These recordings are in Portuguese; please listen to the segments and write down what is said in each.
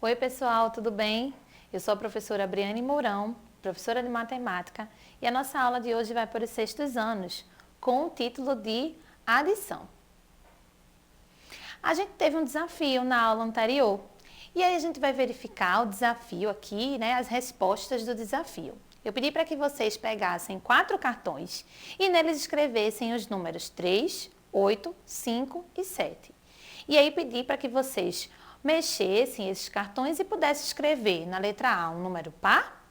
Oi pessoal, tudo bem? Eu sou a professora Briane Mourão, professora de matemática, e a nossa aula de hoje vai para os 6º anos, com o título de adição. A gente teve um desafio na aula anterior, e aí a gente vai verificar o desafio aqui, né, as respostas do desafio. Eu pedi para que vocês pegassem 4 cartões e neles escrevessem os números 3, 8, 5 e 7. E aí pedi para que vocês mexessem esses cartões e pudessem escrever na letra A um número par,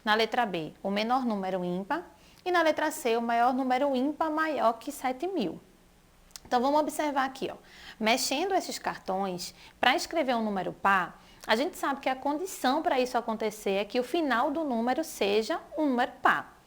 na letra B o menor número ímpar e na letra C o maior número ímpar maior que 7.000. Então vamos observar aqui, ó. Mexendo esses cartões, para escrever um número par, a gente sabe que a condição para isso acontecer é que o final do número seja um número par.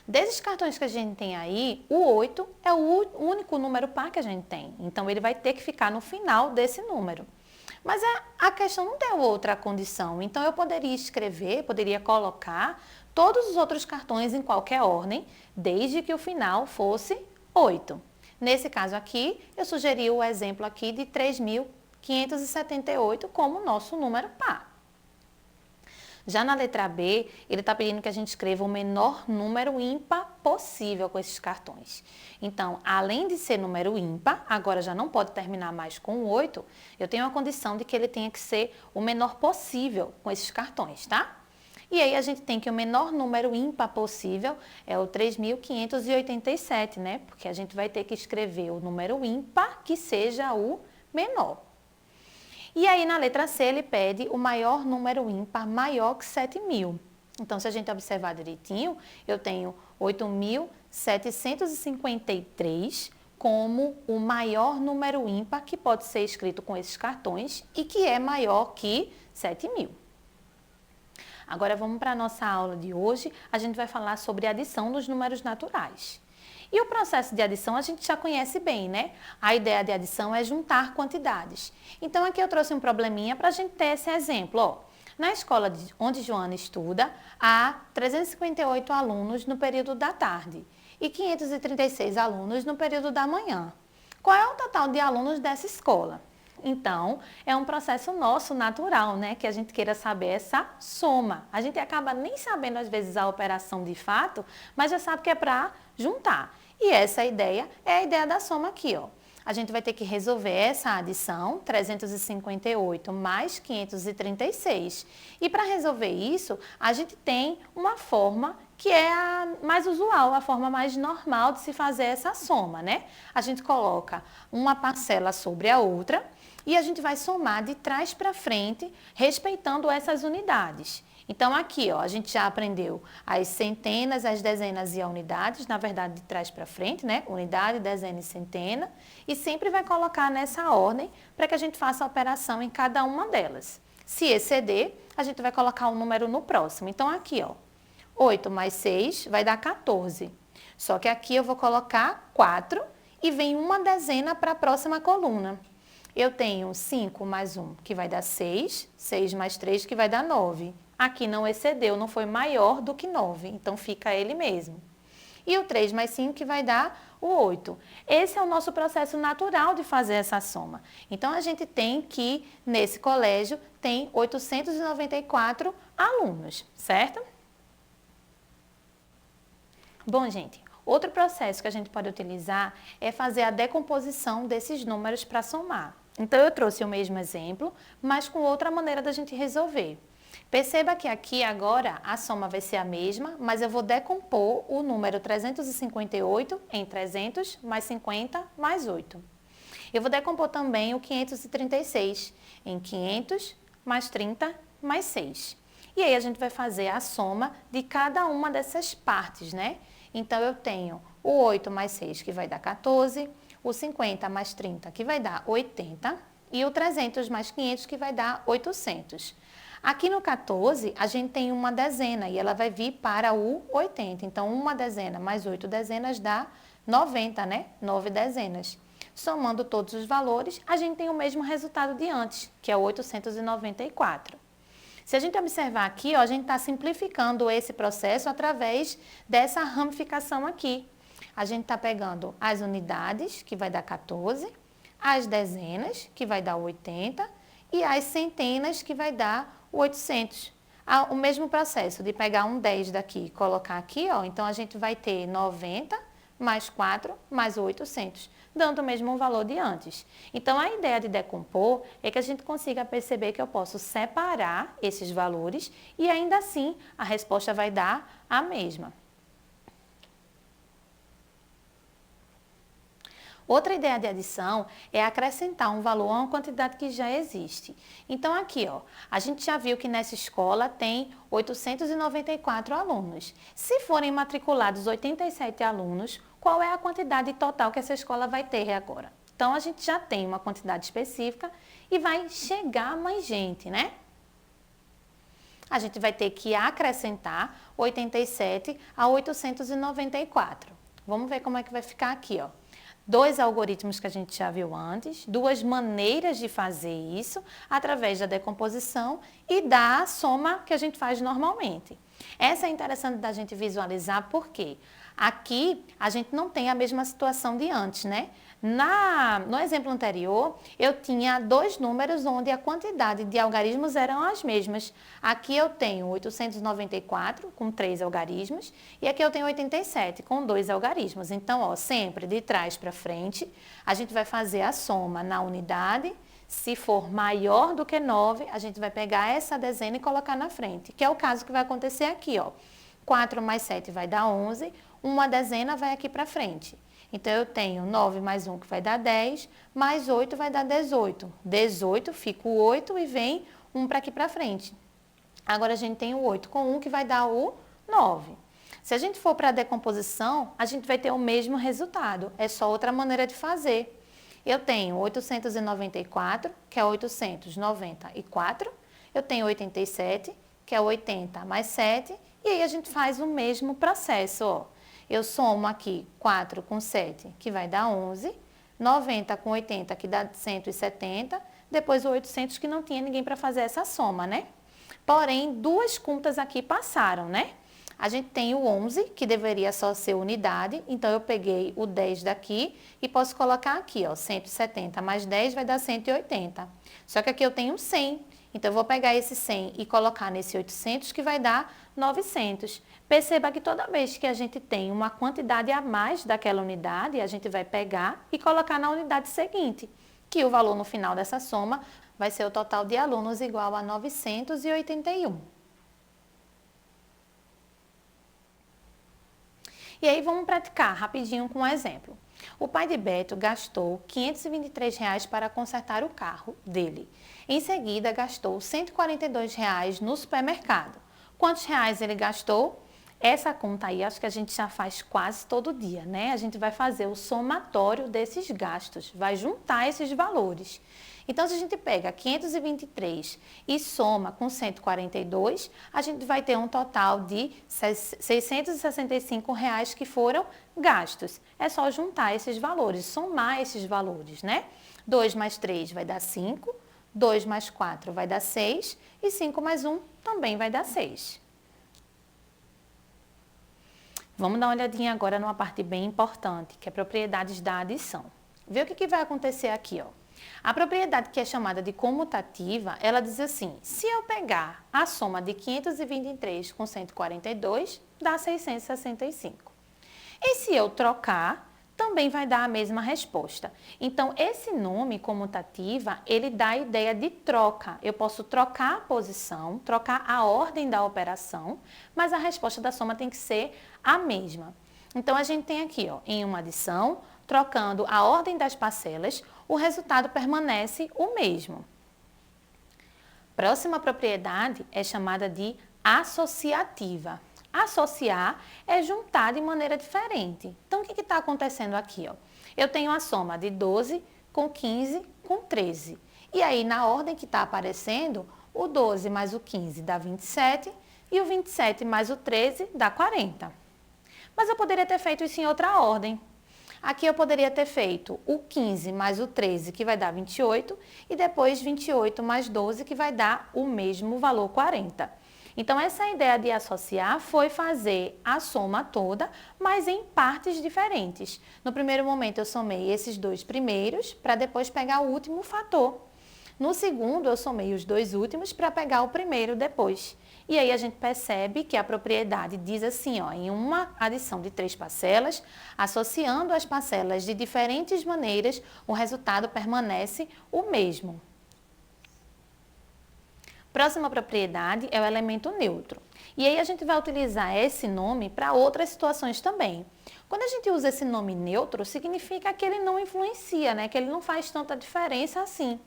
Desses cartões que a gente tem aí, o 8 é o único número par que a gente tem. Então, ele vai ter que ficar no final desse número. Mas a questão não deu outra condição. Então, eu poderia colocar todos os outros cartões em qualquer ordem, desde que o final fosse 8. Nesse caso aqui, eu sugeri o exemplo aqui de 3.578 como nosso número par. Já na letra B, ele está pedindo que a gente escreva o menor número ímpar possível com esses cartões. Então, além de ser número ímpar, agora já não pode terminar mais com 8, eu tenho a condição de que ele tenha que ser o menor possível com esses cartões, tá? E aí a gente tem que o menor número ímpar possível é o 3.587, né? Porque a gente vai ter que escrever o número ímpar que seja o menor. E aí, na letra C, ele pede o maior número ímpar maior que 7.000. Então, se a gente observar direitinho, eu tenho 8.753 como o maior número ímpar que pode ser escrito com esses cartões e que é maior que 7.000. Agora, vamos para a nossa aula de hoje. A gente vai falar sobre a adição dos números naturais. E o processo de adição a gente já conhece bem, né? A ideia de adição é juntar quantidades. Então, aqui eu trouxe um probleminha para a gente ter esse exemplo. Ó, na escola onde Joana estuda, há 358 alunos no período da tarde e 536 alunos no período da manhã. Qual é o total de alunos dessa escola? Então, é um processo nosso natural, né? Que a gente queira saber essa soma. A gente acaba nem sabendo, às vezes, a operação de fato, mas já sabe que é para juntar. E essa ideia é a ideia da soma aqui, ó. A gente vai ter que resolver essa adição, 358 mais 536. E para resolver isso, a gente tem uma forma que é a mais usual, a forma mais normal de se fazer essa soma, né? A gente coloca uma parcela sobre a outra e a gente vai somar de trás para frente, respeitando essas unidades. Então, aqui, ó, a gente já aprendeu as centenas, as dezenas e a unidades, na verdade, de trás para frente, né? Unidade, dezena e centena. E sempre vai colocar nessa ordem para que a gente faça a operação em cada uma delas. Se exceder, a gente vai colocar um número no próximo. Então, aqui, ó, 8 mais 6 vai dar 14. Só que aqui eu vou colocar 4 e vem uma dezena para a próxima coluna. Eu tenho 5 mais 1, que vai dar 6, 6 mais 3, que vai dar 9. Aqui não excedeu, não foi maior do que 9, então fica ele mesmo. E o 3 mais 5, que vai dar o 8. Esse é o nosso processo natural de fazer essa soma. Então, a gente tem que, nesse colégio, tem 894 alunos, certo? Bom, gente, outro processo que a gente pode utilizar é fazer a decomposição desses números para somar. Então, eu trouxe o mesmo exemplo, mas com outra maneira da gente resolver. Perceba que aqui agora a soma vai ser a mesma, mas eu vou decompor o número 358 em 300 mais 50 mais 8. Eu vou decompor também o 536 em 500 mais 30 mais 6. E aí a gente vai fazer a soma de cada uma dessas partes, né? Então, eu tenho o 8 mais 6, que vai dar 14, o 50 mais 30, que vai dar 80, e o 300 mais 500, que vai dar 800. Aqui no 14, a gente tem uma dezena e ela vai vir para o 80. Então, uma dezena mais 8 dezenas dá 90, né? 9 dezenas. Somando todos os valores, a gente tem o mesmo resultado de antes, que é o 894. Se a gente observar aqui, ó, a gente está simplificando esse processo através dessa ramificação aqui. A gente está pegando as unidades, que vai dar 14, as dezenas, que vai dar 80, e as centenas, que vai dar o 800. O mesmo processo de pegar um 10 daqui e colocar aqui, ó, então a gente vai ter 90 mais 4 mais 800, dando o mesmo valor de antes. Então, a ideia de decompor é que a gente consiga perceber que eu posso separar esses valores e ainda assim a resposta vai dar a mesma. Outra ideia de adição é acrescentar um valor a uma quantidade que já existe. Então, aqui, ó, a gente já viu que nessa escola tem 894 alunos. Se forem matriculados 87 alunos, qual é a quantidade total que essa escola vai ter agora? Então, a gente já tem uma quantidade específica e vai chegar mais gente, né? A gente vai ter que acrescentar 87 a 894. Vamos ver como é que vai ficar aqui, ó. Dois algoritmos que a gente já viu antes, duas maneiras de fazer isso, através da decomposição e da soma que a gente faz normalmente. Essa é interessante da gente visualizar porque aqui a gente não tem a mesma situação de antes, né? No exemplo anterior, eu tinha dois números onde a quantidade de algarismos eram as mesmas. Aqui eu tenho 894 com 3 algarismos e aqui eu tenho 87 com 2 algarismos. Então, ó, sempre de trás para frente, a gente vai fazer a soma na unidade. Se for maior do que 9, a gente vai pegar essa dezena e colocar na frente, que é o caso que vai acontecer aqui, ó. 4 mais 7 vai dar 11, uma dezena vai aqui para frente. Então, eu tenho 9 mais 1, que vai dar 10, mais 8 vai dar 18. 18, fica o 8 e vem 1 para aqui para frente. Agora, a gente tem o 8 com 1, que vai dar o 9. Se a gente for para a decomposição, a gente vai ter o mesmo resultado. É só outra maneira de fazer. Eu tenho 894, que é 894. Eu tenho 87, que é 80 mais 7. E aí, a gente faz o mesmo processo, ó. Eu somo aqui 4 com 7, que vai dar 11, 90 com 80, que dá 170, depois o 800, que não tinha ninguém para fazer essa soma, né? Porém, duas contas aqui passaram, né? A gente tem o 11, que deveria só ser unidade, então eu peguei o 10 daqui e posso colocar aqui, ó, 170 mais 10 vai dar 180. Só que aqui eu tenho 100, então eu vou pegar esse 100 e colocar nesse 800, que vai dar 900. Perceba que toda vez que a gente tem uma quantidade a mais daquela unidade, a gente vai pegar e colocar na unidade seguinte, que o valor no final dessa soma vai ser o total de alunos igual a 981. E aí vamos praticar rapidinho com um exemplo. O pai de Beto gastou R$ 523 para consertar o carro dele. Em seguida, gastou R$ 142 no supermercado. Quantos reais ele gastou? Essa conta aí, acho que a gente já faz quase todo dia, né? A gente vai fazer o somatório desses gastos, vai juntar esses valores. Então, se a gente pega 523 e soma com 142, a gente vai ter um total de R$ 665 que foram gastos. É só juntar esses valores, somar esses valores, né? 2 mais 3 vai dar 5, 2 mais 4 vai dar 6 e 5 mais 1 também vai dar 6. Vamos dar uma olhadinha agora numa parte bem importante, que é propriedades da adição. Vê o que vai acontecer aqui, ó. A propriedade que é chamada de comutativa, ela diz assim, se eu pegar a soma de 523 com 142, dá 665. E se eu trocar, também vai dar a mesma resposta. Então, esse nome comutativa, ele dá a ideia de troca. Eu posso trocar a posição, trocar a ordem da operação, mas a resposta da soma tem que ser a mesma. Então, a gente tem aqui, ó, em uma adição, trocando a ordem das parcelas, o resultado permanece o mesmo. Próxima propriedade é chamada de associativa. Associar é juntar de maneira diferente. Então, o que está acontecendo aqui? Ó? Eu tenho a soma de 12 com 15 com 13. E aí, na ordem que está aparecendo, o 12 mais o 15 dá 27 e o 27 mais o 13 dá 40. Mas eu poderia ter feito isso em outra ordem. Aqui eu poderia ter feito o 15 mais o 13, que vai dar 28, e depois 28 mais 12, que vai dar o mesmo valor, 40. Então, essa ideia de associar foi fazer a soma toda, mas em partes diferentes. No primeiro momento, eu somei esses dois primeiros, para depois pegar o último fator. No segundo, eu somei os dois últimos para pegar o primeiro depois. E aí a gente percebe que a propriedade diz assim, ó, em uma adição de 3 parcelas, associando as parcelas de diferentes maneiras, o resultado permanece o mesmo. Próxima propriedade é o elemento neutro. E aí a gente vai utilizar esse nome para outras situações também. Quando a gente usa esse nome neutro, significa que ele não influencia, né? Que ele não faz tanta diferença assim.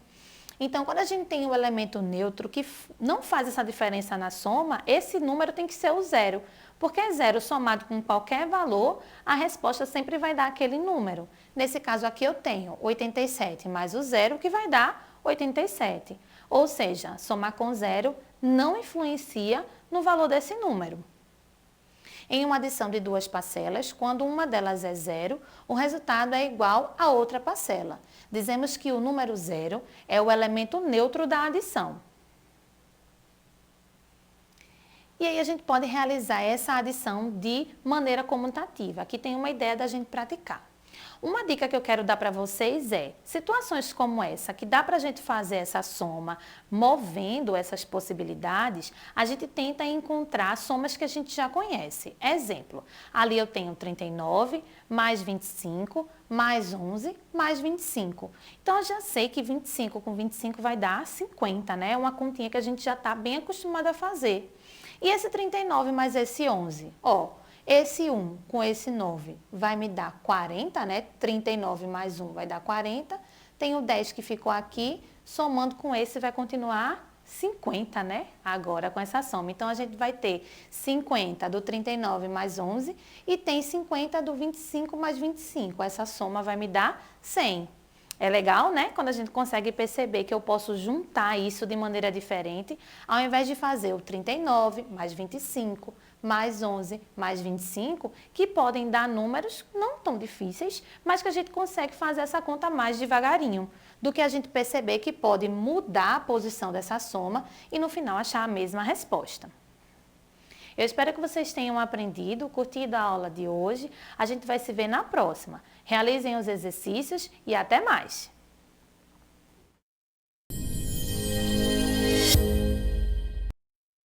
Então, quando a gente tem um elemento neutro que não faz essa diferença na soma, esse número tem que ser o zero. Porque zero somado com qualquer valor, a resposta sempre vai dar aquele número. Nesse caso aqui eu tenho 87 mais o zero, que vai dar 87. Ou seja, somar com zero não influencia no valor desse número. Em uma adição de 2 parcelas, quando uma delas é zero, o resultado é igual a outra parcela. Dizemos que o número zero é o elemento neutro da adição. E aí a gente pode realizar essa adição de maneira comutativa. Aqui tem uma ideia da gente praticar. Uma dica que eu quero dar para vocês é, situações como essa, que dá para a gente fazer essa soma movendo essas possibilidades, a gente tenta encontrar somas que a gente já conhece. Exemplo, ali eu tenho 39 mais 25 mais 11 mais 25. Então, eu já sei que 25 com 25 vai dar 50, né? É uma continha que a gente já está bem acostumado a fazer. E esse 39 mais esse 11? Ó, esse 1 com esse 9 vai me dar 40, né? 39 mais 1 vai dar 40. Tem o 10 que ficou aqui, somando com esse vai continuar 50, né? Agora com essa soma. Então, a gente vai ter 50 do 39 mais 11 e tem 50 do 25 mais 25. Essa soma vai me dar 100. É legal, né? Quando a gente consegue perceber que eu posso juntar isso de maneira diferente, ao invés de fazer o 39 mais 25 mais 11 mais 25, que podem dar números não tão difíceis, mas que a gente consegue fazer essa conta mais devagarinho, do que a gente perceber que pode mudar a posição dessa soma e no final achar a mesma resposta. Eu espero que vocês tenham aprendido, curtido a aula de hoje. A gente vai se ver na próxima. Realizem os exercícios e até mais!